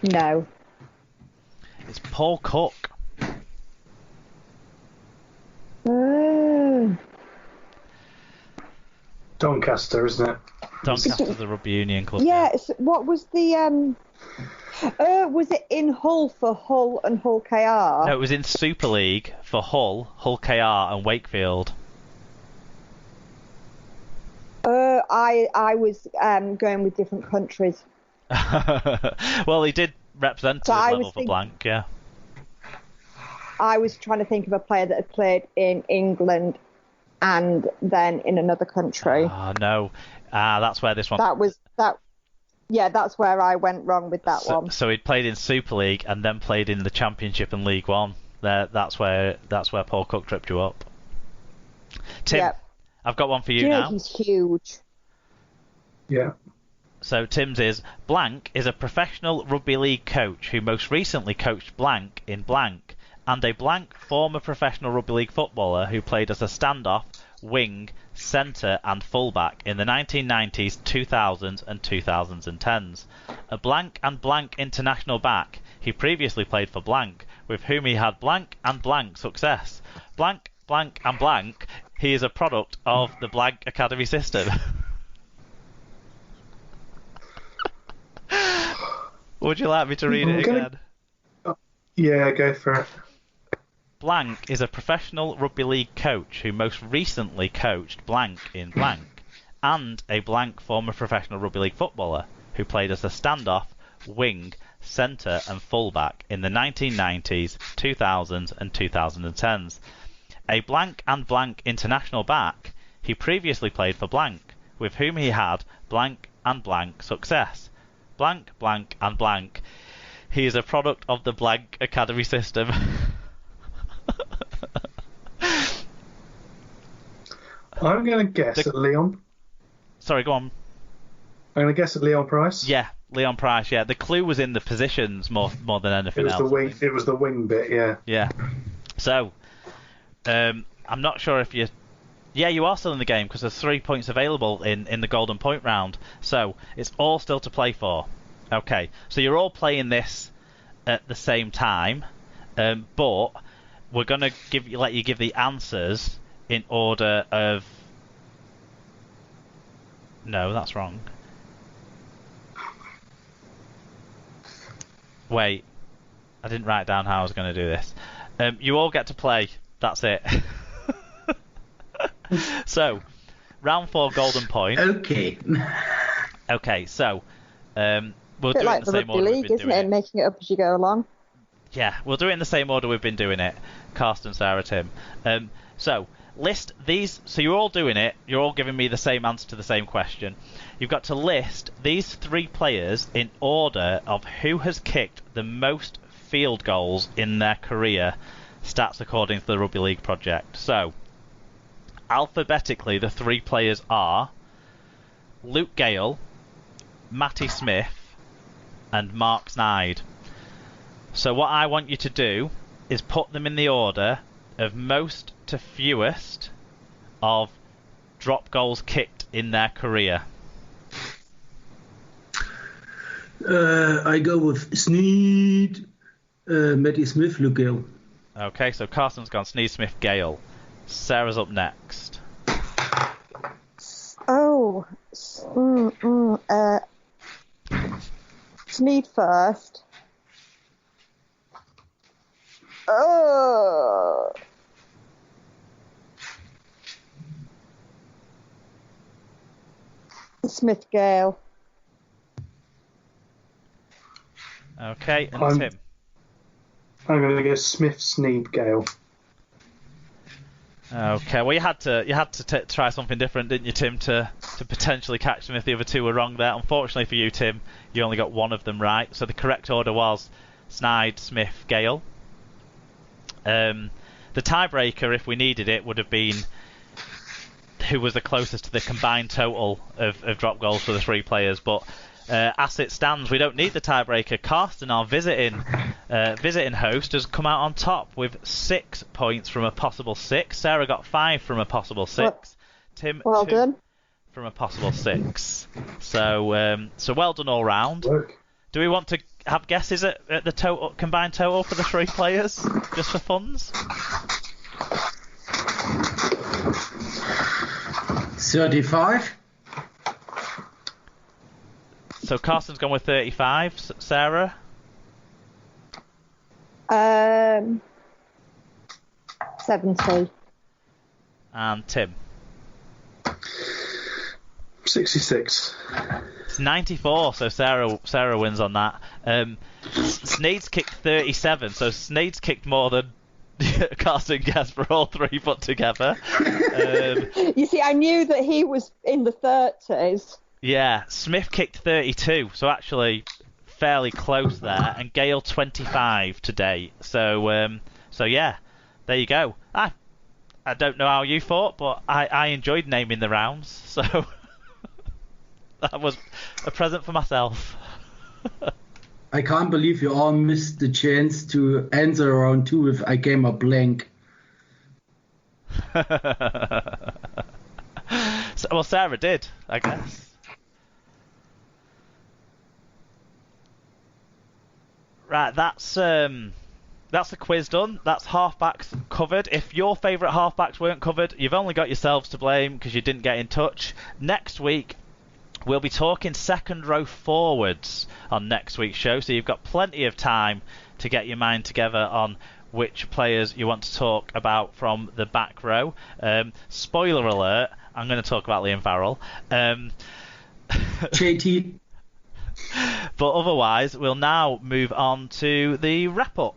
No. It's Paul Cook. Doncaster, isn't it? Doncaster's the rugby union club. Yeah. What was the was it in Hull for Hull and Hull KR? No, it was in Super League for Hull, Hull KR, and Wakefield. I was going with different countries. Well, he did representative level for Blank, yeah. I was trying to think of a player that had played in England and then in another country. Oh, no. That's where this one... Yeah, that's where I went wrong with that one. So he'd played in Super League and then played in the Championship and League One. That's where Paul Cook tripped you up. Tim, yep. I've got one for you now. He's huge. Yeah. So Tim's is, Blank is a professional rugby league coach who most recently coached Blank in Blank, and a Blank former professional rugby league footballer who played as a standoff, wing, centre and fullback in the 1990s, 2000s and 2010s. A Blank and Blank international back, he previously played for Blank, with whom he had blank and blank success. Blank, blank and blank, he is a product of the Blank Academy system. Would you like me to read it again? Yeah, go for it. Blank is a professional rugby league coach who most recently coached Blank in Blank, and a Blank former professional rugby league footballer who played as a standoff, wing, centre and fullback in the 1990s, 2000s and 2010s. A Blank and Blank international back, he previously played for Blank, with whom he had blank and blank success. Blank, blank and blank. He is a product of the Blank Academy system. I'm going to guess at Leon. Sorry, go on. I'm going to guess at Leon Price. Yeah, Leon Price, yeah. The clue was in the positions more than anything else. It was the wing bit, yeah. Yeah. So, I'm not sure if you... Yeah, you are still in the game because there's 3 points available in the golden point round. So, it's all still to play for. Okay, so you're all playing this at the same time, but we're going to let you give the answers in order of... No, that's wrong. Wait, I didn't write down how I was going to do this. You all get to play. That's it. So, round 4 golden point. Okay. Okay, so we'll do it like in the same order we've been doing it. Making it up as you go along. Yeah, we'll do it in the same order we've been doing it. Karsten, Sarah, Tim. So, list these. So you're all doing it. You're all giving me the same answer to the same question. You've got to list these 3 players in order of who has kicked the most field goals in their career, stats according to the Rugby League Project. So, alphabetically, the 3 players are Luke Gale, Matty Smith, and Mark Sneyd. So what I want you to do is put them in the order of most to fewest of drop goals kicked in their career. I go with Sneyd, Matty Smith, Luke Gale. Okay, so Carson's gone Sneyd, Smith, Gale. Sarah's up next. Oh, Sneyd first. Oh. Smith Gale. Okay, and Tim. I'm going to go Smith, Sneyd, Gale. Okay, well you had to try something different, didn't you, Tim, to potentially catch them if the other 2 were wrong there. Unfortunately for you, Tim, you only got 1 of them right. So the correct order was Sneyd, Smith, Gale. The tiebreaker, if we needed it, would have been who was the closest to the combined total of drop goals for the 3 players. But as it stands, we don't need the tiebreaker. Karsten, our visiting host, has come out on top with 6 points from a possible 6. Sarah got 5 from a possible 6. Tim, well 2 done. from a possible 6. So well done all round. Work. Do we want to have guesses at the total combined total for the 3 players, just for funds? 35. So Carson's gone with 35. Sarah? 70. And Tim? 66. It's 94, so Sarah wins on that. Sneed's kicked 37, so Sneed's kicked more than Carson guessed for all 3 put together. You see, I knew that he was in the 30s. Yeah, Smith kicked 32, so actually fairly close there, and Gale 25 to date. So yeah, there you go. I don't know how you thought, but I enjoyed naming the rounds, so that was a present for myself. I can't believe you all missed the chance to answer round 2 if I came up blank. Well, Sarah did, I guess. Right, that's the quiz done. That's halfbacks covered. If your favourite halfbacks weren't covered, you've only got yourselves to blame because you didn't get in touch. Next week, we'll be talking second row forwards on next week's show, so you've got plenty of time to get your mind together on which players you want to talk about from the back row. Spoiler alert, I'm going to talk about Liam Farrell. JT. But otherwise, we'll now move on to the wrap-up.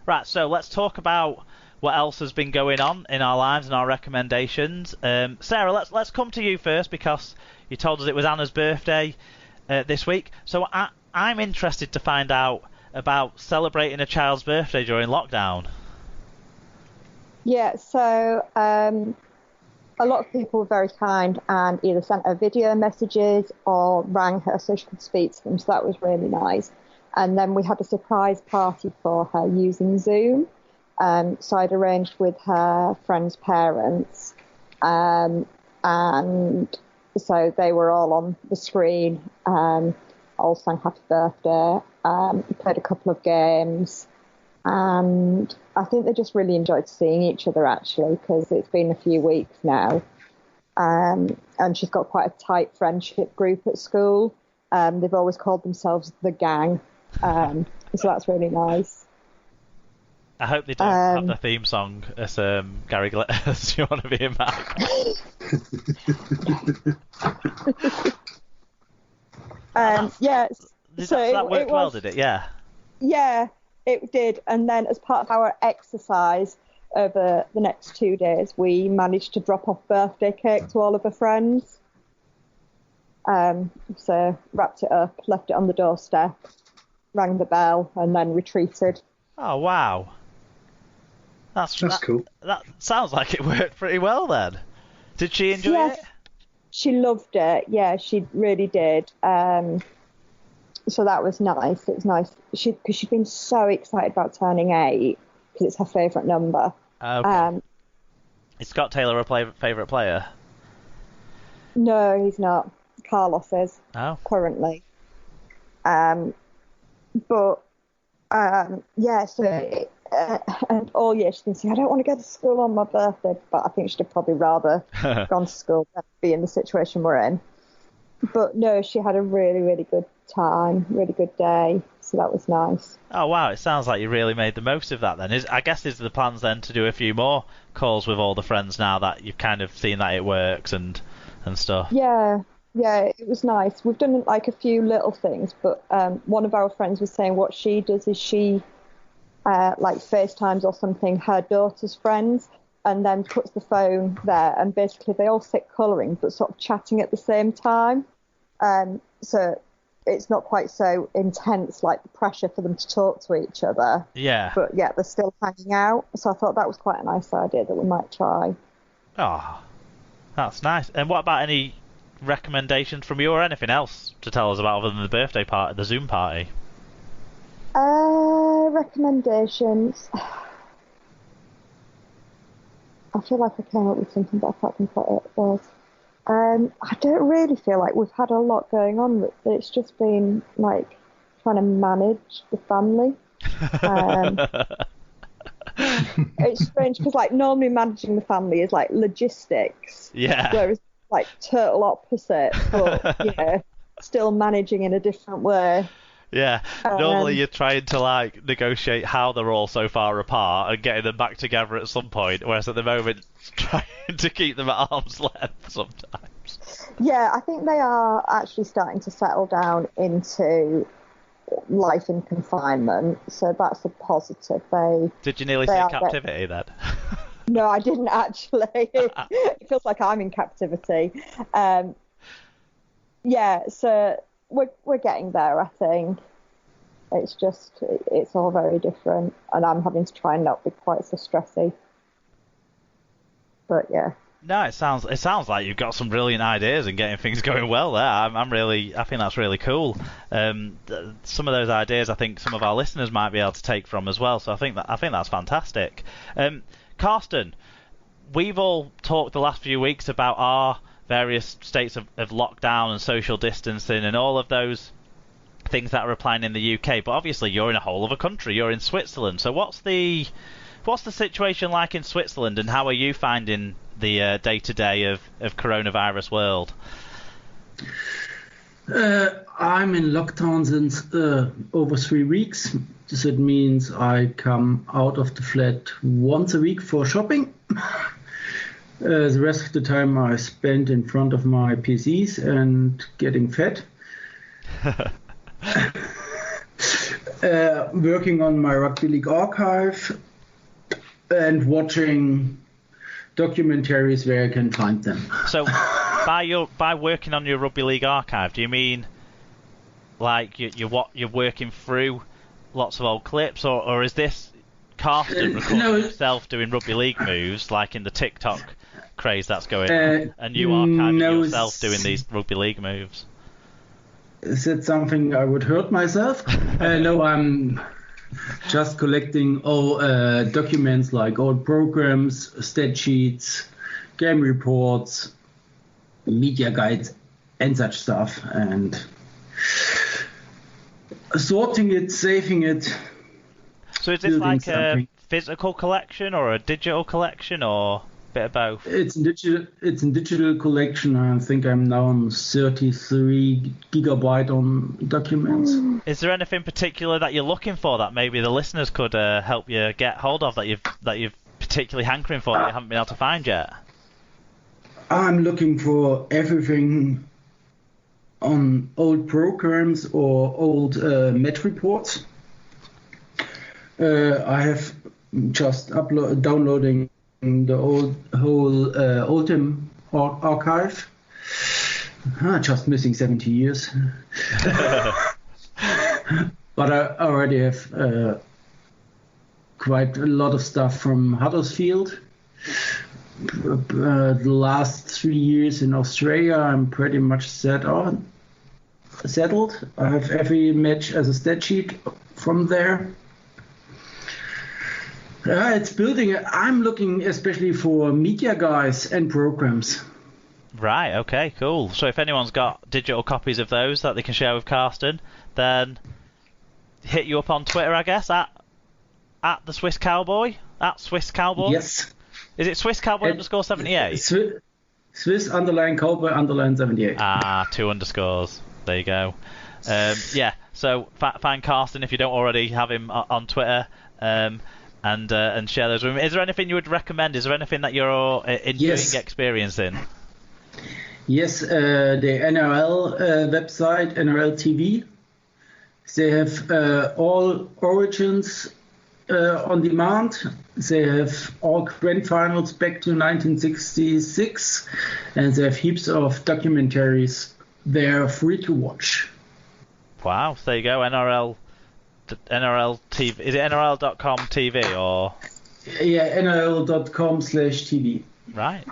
Right, so let's talk about what else has been going on in our lives and our recommendations. Sarah, let's come to you first because you told us it was Anna's birthday this week. So I'm interested to find out about celebrating a child's birthday during lockdown. Yeah, so a lot of people were very kind and either sent her video messages or rang her so she could speak to them, so that was really nice. And then we had a surprise party for her using Zoom. So I'd arranged with her friend's parents, and so they were all on the screen, all sang happy birthday, played a couple of games, and I think they just really enjoyed seeing each other, actually, because it's been a few weeks now. And she's got quite a tight friendship group at school. They've always called themselves the gang, so that's really nice. I hope they don't have the theme song as Gary Glitters. You want to be in that? Yes. That worked well, did it? Yeah. Yeah, it did. And then as part of our exercise over the next 2 days, we managed to drop off birthday cake to all of her friends. So wrapped it up, left it on the doorstep, rang the bell, and then retreated. Oh, wow. That's cool. That sounds like it worked pretty well then. Did she enjoy it? She loved it. Yeah, she really did. So that was nice. It was nice because she'd been so excited about turning 8 because it's her favourite number. Okay. Is Scott Taylor a favourite player? No, he's not. Carlos is currently. So and all year she's been saying, I don't want to go to school on my birthday, but I think she'd have probably rather gone to school than be in the situation we're in. But no, she had a really, really good time, really good day, so that was nice. Oh wow, it sounds like you really made the most of that then. I guess is the plans then to do a few more calls with all the friends now that you've kind of seen that it works and stuff? Yeah, it was nice. We've done like a few little things, but one of our friends was saying what she does is she like FaceTimes or something her daughter's friends and then puts the phone there and basically they all sit colouring but sort of chatting at the same time. So it's not quite so intense like the pressure for them to talk to each other. Yeah. But yeah, they're still hanging out. So I thought that was quite a nice idea that we might try. Oh, that's nice. And what about any recommendations from you or anything else to tell us about other than the birthday party, the Zoom party? Recommendations. I feel like I came up with something, but I can't think what it was. I don't really feel like we've had a lot going on. It's just been like trying to manage the family. It's strange because like normally managing the family is like logistics, Yeah. whereas like total opposite, but yeah, still managing in a different way. Yeah, normally you're trying to like negotiate how they're all so far apart and getting them back together at some point, whereas at the moment trying to keep them at arm's length sometimes. Yeah, I think they are actually starting to settle down into life in confinement, so that's a positive. Did you nearly say captivity then? No, I didn't actually. It feels like I'm in captivity. Yeah, so we're getting there, I think. It's all very different, and I'm having to try and not be quite so stressy. But yeah. No, it sounds like you've got some brilliant ideas and getting things going well there. I think that's really cool. Some of those ideas I think some of our listeners might be able to take from as well. So I think that's fantastic. Karsten, we've all talked the last few weeks about our various states of lockdown and social distancing and all of those things that are applying in the UK. But obviously you're in a whole other country. You're in Switzerland. So what's the situation like in Switzerland, and how are you finding the day-to-day of coronavirus world? I'm in lockdown since over 3 weeks. This means I come out of the flat once a week for shopping. The rest of the time I spend in front of my PCs and getting fat. Working on my rugby league archive and watching documentaries where I can find them. So, by working on your rugby league archive, do you mean like you're working through lots of old clips, or is this Karsten recording himself doing rugby league moves like in the TikTok craze that's going on, and you archiving yourself doing these rugby league moves? Is that something I would hurt myself? No, I'm just collecting all documents like old programs, stat sheets, game reports, media guides, and such stuff, and sorting it, saving it. So is this like a physical collection or a digital collection, or a bit of both? It's a digital collection. I think I'm now on 33 gigabyte on documents. Is there anything particular that you're looking for that maybe the listeners could help you get hold of, that you've particularly hankering for that you haven't been able to find yet? I'm looking for everything on old programs or old match reports. I have just downloading the whole Ultim archive. Just missing 70 years. But I already have quite a lot of stuff from Huddersfield. The last 3 years in Australia, I'm pretty much settled. I have every match as a stat sheet from there. It's building. I'm looking especially for media guides and programs. Right, okay, cool. So if anyone's got digital copies of those that they can share with Karsten, then hit you up on Twitter, I guess, at the Swiss Cowboy, at Swiss Cowboy. Yes. Is it Swiss Cowboy _ 78? Swiss _Cowboy 78. Ah, 2 underscores. There you go. Yeah. So find Karsten if you don't already have him on Twitter. And share those with me. Is there anything you would recommend? Is there anything that you're enjoying experiencing? Yes, the NRL website, NRL TV. They have all origins on demand. They have all grand finals back to 1966, and they have heaps of documentaries there free to watch. Wow, there you go. NRL TV. Is it NRL.com TV or? Yeah, NRL.com/TV. Right.